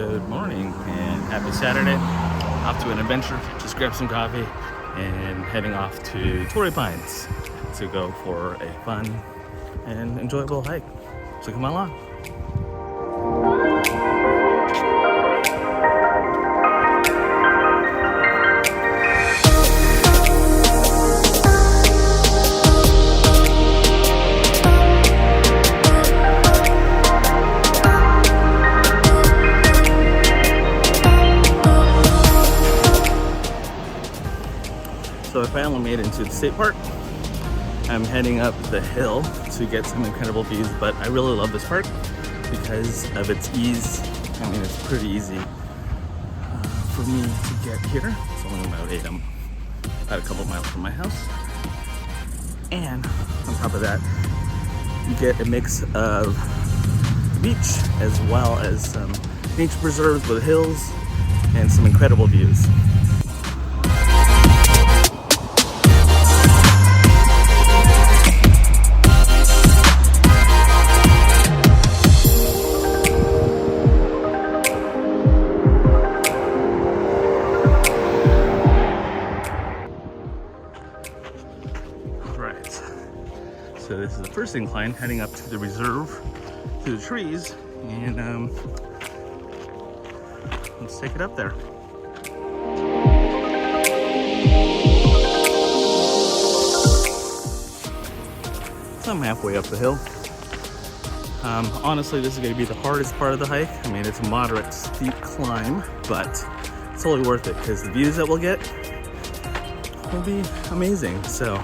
Good morning and happy Saturday. Off to an adventure. Just grabbed some coffee and heading off to Torrey Pines to go for a fun and enjoyable hike. So come along. So I finally made it into the state park. I'm heading up the hill to get some incredible views, but I really love this park because of its ease. I mean, it's pretty easy for me to get here. It's only about a couple miles from my house. And on top of that, you get a mix of beach as well as some nature preserves with hills and some incredible views. So this is the first incline heading up to the reserve, to the trees, and let's take it up there. So I'm halfway up the hill. Honestly, this is going to be the hardest part of the hike. I mean, it's a moderate steep climb, but it's totally worth it because the views that we'll get will be amazing. So.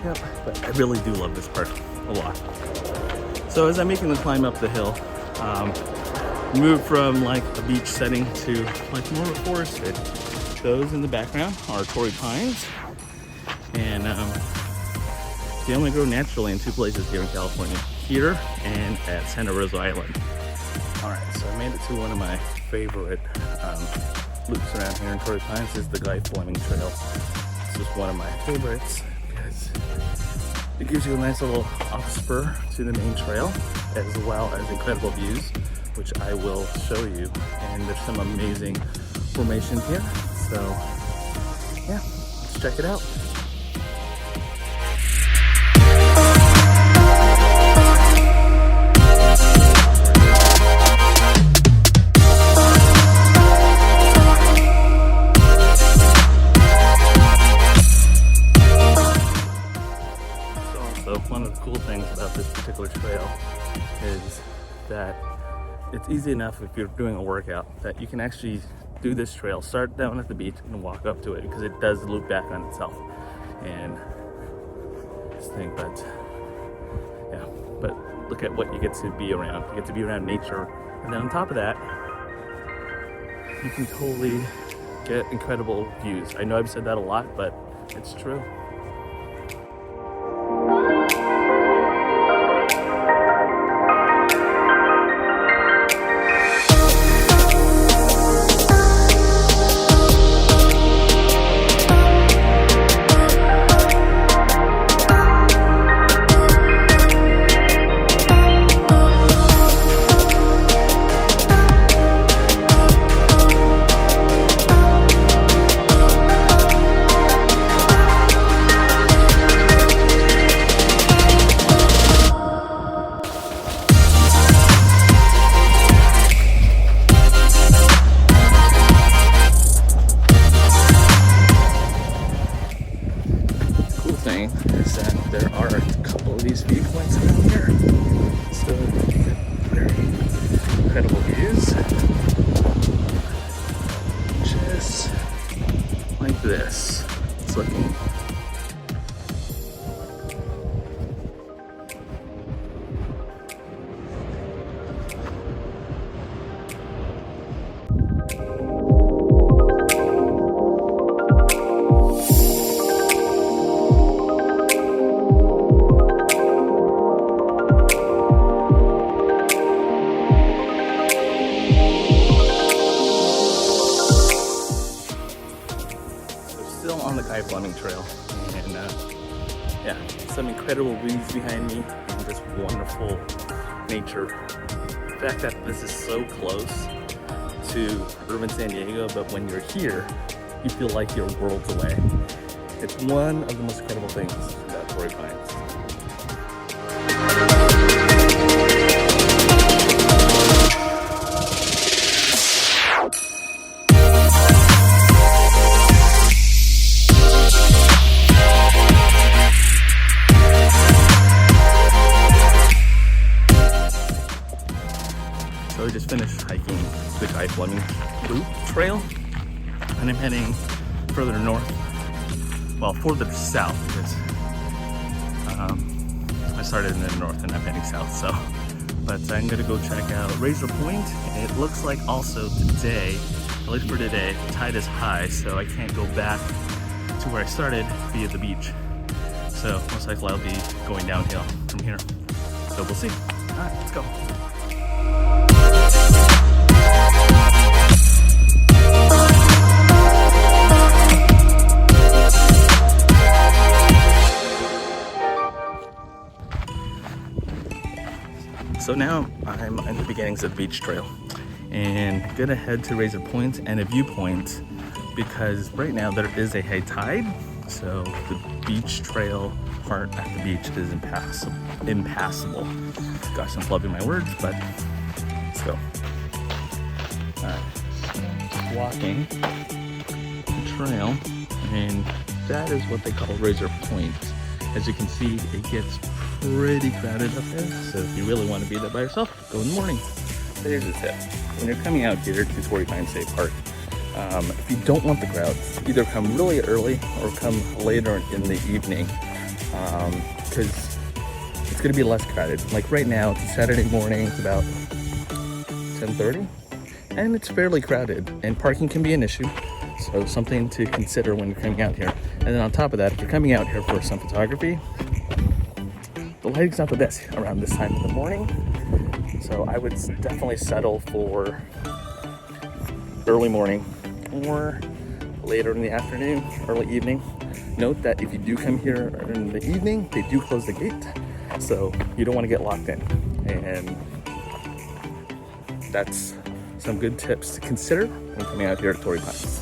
Yep, but I really do love this park a lot. So as I'm making the climb up the hill, move from like a beach setting to like more forested. Those in the background are Torrey Pines, and they only grow naturally in two places here in California, here and at Santa Rosa Island. All right, so I made it to one of my favorite loops around here in Torrey Pines. This is the Guy Fleming Trail. It's just one of my favorites. It gives you a nice little off spur to the main trail, as well as incredible views, which I will show you. And there's some amazing formations here. So yeah, let's check it out. So one of the cool things about this particular trail is that it's easy enough if you're doing a workout that you can actually do this trail, start down at the beach and walk up to it, because it does loop back on itself. And this thing, but yeah, but look at what you get to be around. You get to be around nature, and then on top of that, you can totally get incredible views. I know I've said that a lot, but it's true. Is that there are a couple of these viewpoints around here, so very incredible views, just like this. It's looking on the Guy Fleming Trail, and yeah, some incredible views behind me and just wonderful nature. The fact that this is so close to urban San Diego, but when you're here, you feel like you're worlds away. It's one of the most incredible things about Torrey Pines. So we just finished hiking the Guy Fleming Loop Trail, and I'm heading further north, well, further south, because I started in the north and I'm heading south. So, but I'm gonna go check out Razor Point. It looks like also today, at least for today, the tide is high, so I can't go back to where I started via the beach. So most likely I'll be going downhill from here. So we'll see. All right, let's go. So now I'm in the beginnings of the beach trail and gonna head to Razor Point and a viewpoint, because right now there is a high tide, so the beach trail part at the beach is impassable. Gosh, I'm flubbing my words, but let's go. All right, just walking the trail, and that is what they call Razor Point. As you can see, it gets pretty crowded up there, so if you really want to be there by yourself, go in the morning. So here's the tip. When you're coming out here to Torrey Pines State Park, if you don't want the crowds, either come really early or come later in the evening, because it's going to be less crowded. Like right now, it's a Saturday morning, it's about 10:30, and it's fairly crowded, and parking can be an issue, so something to consider when you're coming out here. And then on top of that, if you're coming out here for some photography, the lighting's not the best around this time of the morning, so I would definitely settle for early morning or later in the afternoon, early evening. Note that if you do come here in the evening, they do close the gate, so you don't want to get locked in. And that's some good tips to consider when coming out here at Torrey Pines.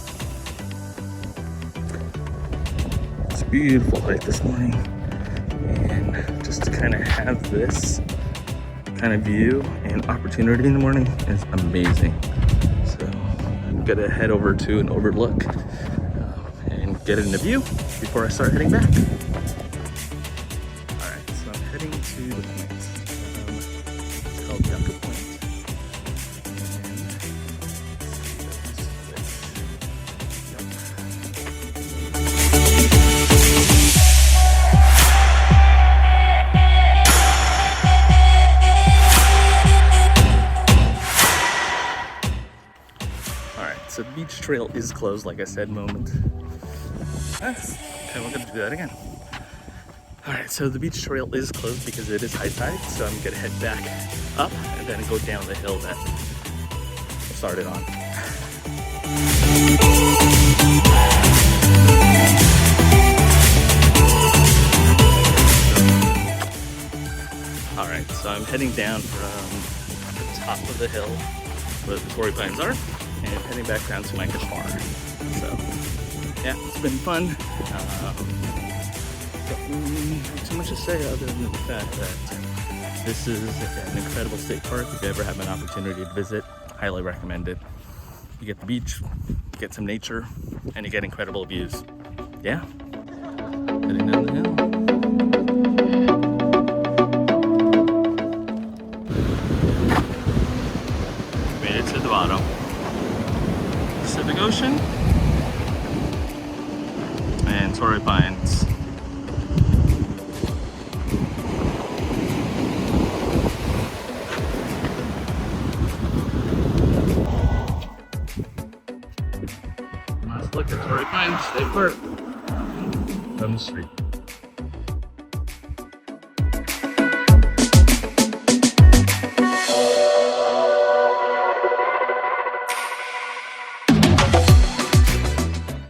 It's a beautiful hike this morning, and just to kind of have this kind of view and opportunity in the morning is amazing. So I'm gonna head over to an overlook and get it in the view before I start heading back. All right, so I'm heading to the point. It's called Yucca Point. So the beach trail is closed, like I said, moment. And we're gonna do that again. All right, so the beach trail is closed because it is high tide, so I'm gonna head back up and then go down the hill that I started on. All right, so I'm heading down from the top of the hill where the Torrey Pines are, and heading back down to my car. So, yeah, it's been fun. Don't really have too much to say other than the fact that this is an incredible state park. If you ever have an opportunity to visit, highly recommend it. You get the beach, you get some nature, and you get incredible views. Yeah, heading down the hill. Made it to the bottom. Pacific Ocean and Torrey Pines. Let's look at Torrey Pines State Park from the street.